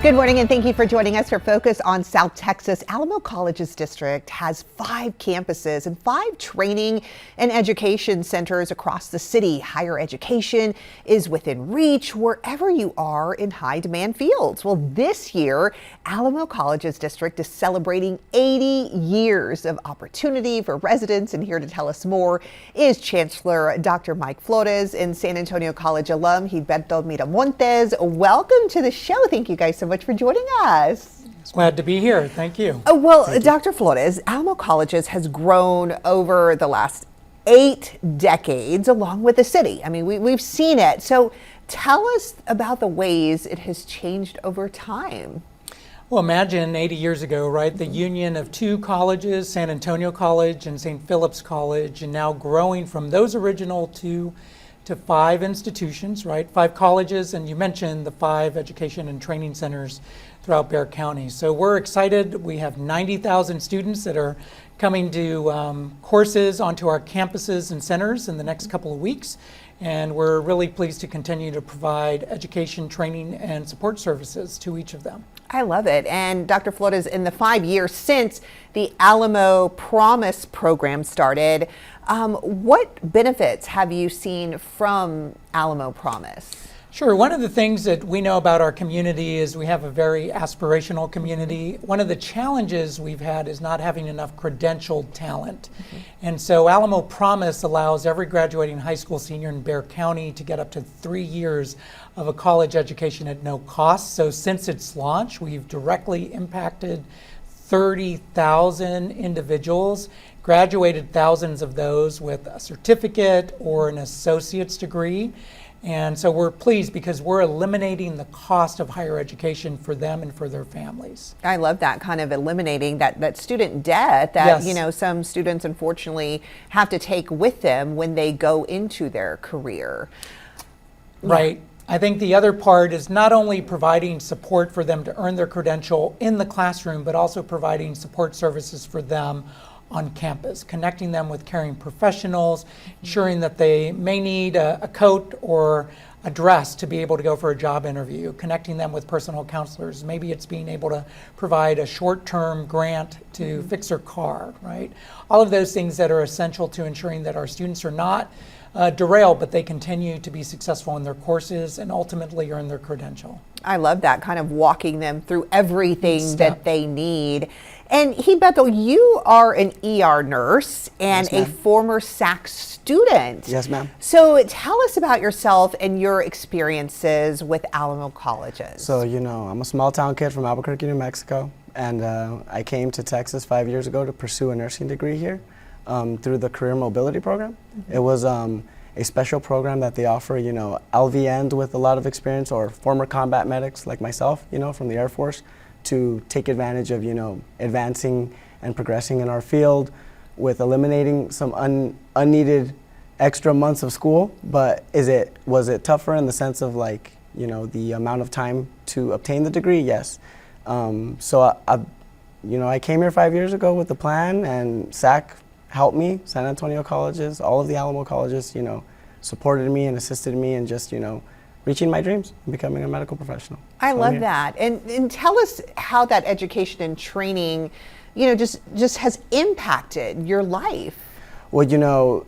Good morning and thank you for joining us for Focus on South Texas. Alamo Colleges District has 5 campuses and 5 training and education centers across the city. Higher education is within reach wherever you are in high demand fields. Well, this year, Alamo Colleges District is celebrating 80 years of opportunity for residents, and here to tell us more is Chancellor Dr. Flores and San Antonio College alum Gilberto Miramontes. Welcome to the show. Thank you guys so much for joining us. Glad to be here. Thank you. Dr. Flores, Alamo Colleges has grown over the last 8 decades along with the city. I mean, we've seen it. So tell us about the ways it has changed over time. Well, imagine 80 years ago, right? The union of 2 colleges, San Antonio College and St. Philip's College, and now growing from those original 2 to 5 institutions, right? 5 colleges, and you mentioned the 5 education and training centers throughout Bexar County. So we're excited. We have 90,000 students that are coming to courses onto our campuses and centers in the next couple of weeks. And we're really pleased to continue to provide education, training, and support services to each of them. I love it. And Dr. Flores, in the 5 years since the AlamoPROMISE program started, what benefits have you seen from AlamoPROMISE? Sure. One of the things that we know about our community is we have a very aspirational community. One of the challenges we've had is not having enough credentialed talent. And so AlamoPROMISE allows every graduating high school senior in Bexar County to get up to 3 years of a college education at no cost. So since its launch, we've directly impacted 30,000 individuals, graduated thousands of those with a certificate or an associate's degree. And so we're pleased because we're eliminating the cost of higher education for them and for their families. I love that, kind of eliminating that student debt that, Yes. you know, some students unfortunately have to take with them when they go into their career. Right. I think the other part is not only providing support for them to earn their credential in the classroom, but also providing support services for them on campus, connecting them with caring professionals, ensuring that they may need a coat or a dress to be able to go for a job interview, connecting them with personal counselors. Maybe it's being able to provide a short-term grant to fix their car, right? All of those things that are essential to ensuring that our students are not derailed, but they continue to be successful in their courses and ultimately earn their credential. I love that, kind of walking them through everything that they need. And Gilberto, you are an ER nurse and a former SAC student. Yes, ma'am. So tell us about yourself and your experiences with Alamo Colleges. So, you know, I'm a small town kid from Albuquerque, New Mexico, and I came to Texas 5 years ago to pursue a nursing degree here through the Career Mobility Program. It was a special program that they offer, you know, LVNs with a lot of experience or former combat medics like myself, you know, from the Air Force, to take advantage of, you know, advancing and progressing in our field with eliminating some unneeded extra months of school. But was it tougher in the sense of, like, you know, the amount of time to obtain the degree? Yes. So I came here 5 years ago with the plan, and SAC helped me. San Antonio Colleges, all of the Alamo colleges, you know, supported me and assisted me in just, you know, reaching my dreams and becoming a medical professional. I love that. And tell us how that education and training, you know, just has impacted your life. Well, you know,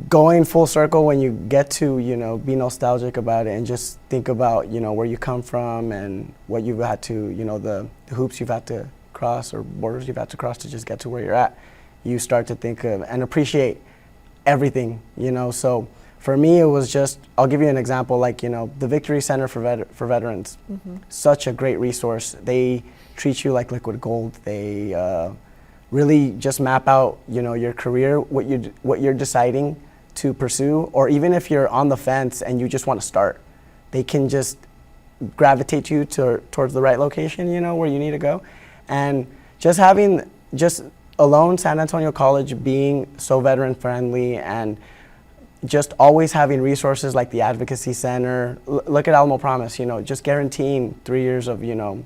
going full circle when you get to, you know, be nostalgic about it and just think about, you know, where you come from and what you've had to, you know, the hoops you've had to cross or borders you've had to cross to just get to where you're at. You start to think of and appreciate everything, you know. So for me, it was just, I'll give you an example, like, you know, the Victory Center for Veterans, such a great resource. They treat you like liquid gold. They really just map out, you know, your career, what you're deciding to pursue, or even if you're on the fence and you just want to start, they can just gravitate you towards the right location, you know, where you need to go. And just having, alone San Antonio College being so veteran friendly and just always having resources like the Advocacy Center. Look at AlamoPROMISE, you know, just guaranteeing 3 years of, you know,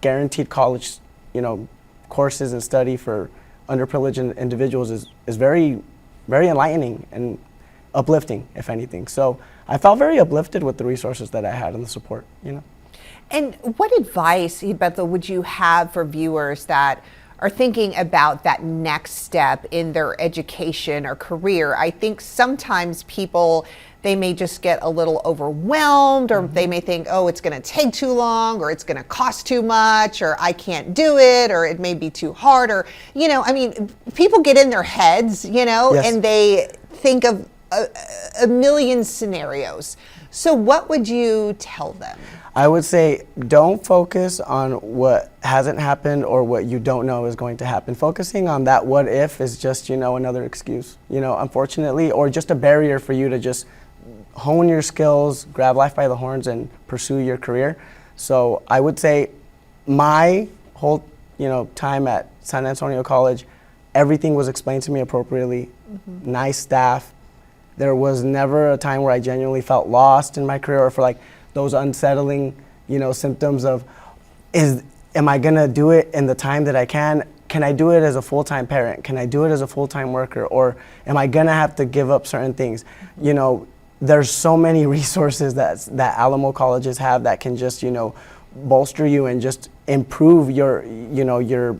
guaranteed college, you know, courses and study for underprivileged individuals is very, very enlightening and uplifting, if anything. So I felt very uplifted with the resources that I had and the support, you know. And what advice, Gilberto, would you have for viewers that are thinking about that next step in their education or career? I think sometimes people, they may just get a little overwhelmed, or they may think, oh, it's going to take too long, or it's going to cost too much, or I can't do it, or it may be too hard, or, you know, I mean, people get in their heads, you know, Yes. and they think of a million scenarios. So what would you tell them? I would say don't focus on what hasn't happened or what you don't know is going to happen. Focusing on that what if is just, you know, another excuse, you know, unfortunately, or just a barrier for you to just hone your skills, grab life by the horns, and pursue your career. So I would say my whole, you know, time at San Antonio College, everything was explained to me appropriately. Nice staff. There was never a time where I genuinely felt lost in my career, or for like those unsettling, you know, symptoms of, am I gonna do it in the time that I can? Can I do it as a full-time parent? Can I do it as a full-time worker? Or am I gonna have to give up certain things? You know, there's so many resources that Alamo colleges have that can just, you know, bolster you and just improve your, you know, your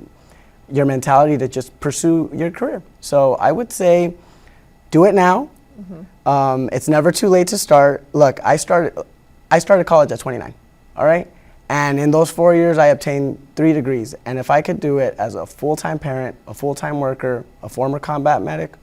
mentality to just pursue your career. So I would say, do it now. It's never too late to start. Look, I started college at 29, all right? And in those 4 years, I obtained 3 degrees. And if I could do it as a full-time parent, a full-time worker, a former combat medic,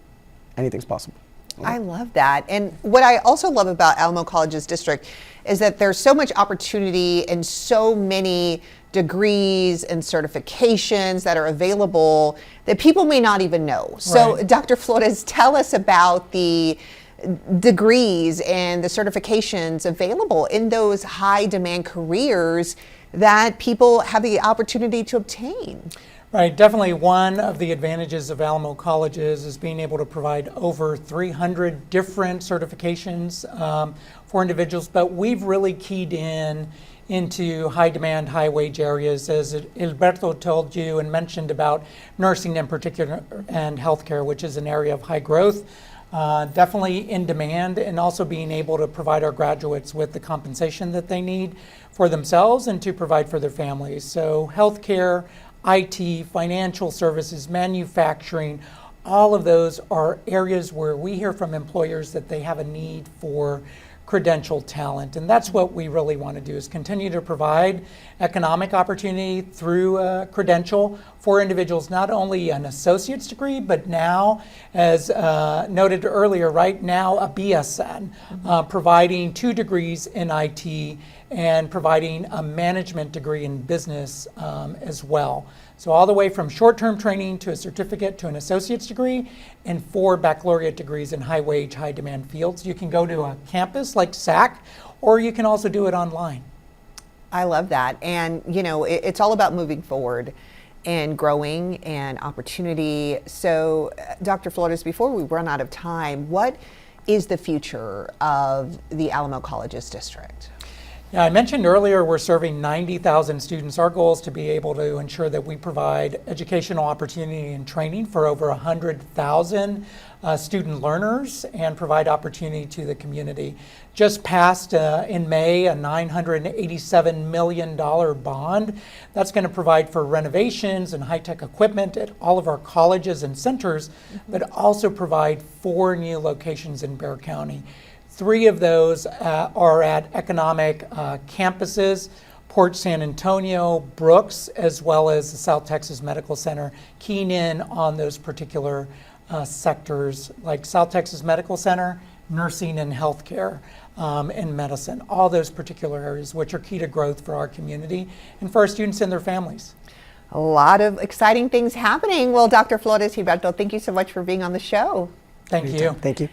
anything's possible. I love that. And what I also love about Alamo Colleges District is that there's so much opportunity and so many degrees and certifications that are available that people may not even know. So, Right. Dr. Flores, tell us about the degrees and the certifications available in those high demand careers that people have the opportunity to obtain. Right, definitely one of the advantages of Alamo Colleges is being able to provide over 300 different certifications for individuals, but we've really keyed into high demand, high wage areas, as Gilberto told you and mentioned about nursing in particular and healthcare, which is an area of high growth. Definitely in demand, and also being able to provide our graduates with the compensation that they need for themselves and to provide for their families. So healthcare, IT, financial services, manufacturing, all of those are areas where we hear from employers that they have a need for credentialed talent. And that's what we really want to do, is continue to provide economic opportunity through a credential for individuals, not only an associate's degree, but now, as noted earlier, right now a BSN, providing 2 degrees in IT and providing a management degree in business as well. So all the way from short-term training to a certificate to an associate's degree and 4 baccalaureate degrees in high-wage, high-demand fields. You can go to a campus like SAC, or you can also do it online. I love that. And, you know, it's all about moving forward and growing and opportunity. So, Dr. Flores, before we run out of time, what is the future of the Alamo Colleges District? Yeah, I mentioned earlier we're serving 90,000 students. Our goal is to be able to ensure that we provide educational opportunity and training for over 100,000 student learners and provide opportunity to the community. Just passed in May a $987 million bond that's going to provide for renovations and high-tech equipment at all of our colleges and centers, but also provide 4 new locations in Bexar County. 3 of those are at economic campuses, Port San Antonio, Brooks, as well as the South Texas Medical Center, keying in on those particular sectors like South Texas Medical Center, nursing and healthcare, and medicine, all those particular areas which are key to growth for our community and for our students and their families. A lot of exciting things happening. Well, Dr. Flores, Gilberto, thank you so much for being on the show. Thank you. Thank you.